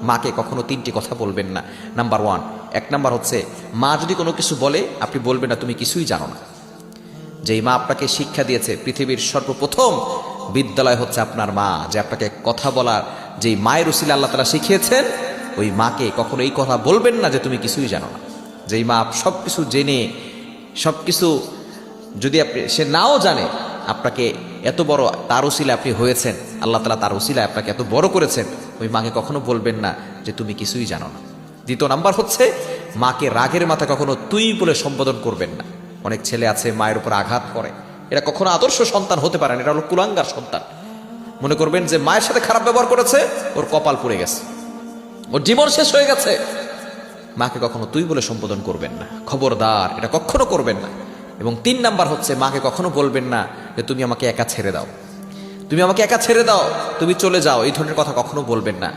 মাকে কখনো তিনটি কথা বলবেন না। নাম্বার 1, 1 নাম্বার হচ্ছে মা যদি কোনো কিছু বলে আপনি বলবেন না তুমি কিছুই জানো না। যেই মা আপনাকে শিক্ষা দিয়েছে, পৃথিবীর সর্বপ্রথম বিদ্যালয় হচ্ছে আপনার মা, যে আপনাকে কথা বলার যেই মায়ের উসিলা আল্লাহ তাআলা শিখিয়েছেন, ওই মাকে কখনো এই কথা বলবেন না যে তুমি কিছুই জানো না। যেই মা সব কিছু জেনে, সব কিছু যদি সে নাও জানে, আপনাকে এত বড় তার উসিলা আপনি হয়েছেন, আল্লাহ তাআলা তার উসিলা আপনাকে এত বড় করেছেন, ওই মাকে কখনো বলবেন না যে তুমি কিছুই জানো না। দ্বিতীয় নাম্বার হচ্ছে মাকে রাগের মাথা কখনো তুই বলে সম্বোধন করবেন না। অনেক ছেলে আছে মায়ের উপর আঘাত করে, এরা কখনো আদর্শ সন্তান হতে পারে না, এটা হলো কুলাঙ্গার সন্তান। মনে করবেন যে মায়ের সাথে খারাপ ব্যবহার করেছে, ওর কপাল পুড়ে গেছে, ওর জীবন শেষ হয়ে গেছে। মাকে কখনো তুই বলে সম্বোধন করবেন না, খবরদার, এটা কখনো করবেন না। এবং 3 নাম্বার হচ্ছে মাকে কখনো বলবেন না যে তুমি আমাকে একা ছেড়ে দাও, তুমি আমাকে একা ছেড়ে দাও, তুমি চলে যাও, এই ধরনের কথা কখনো বলবেন না।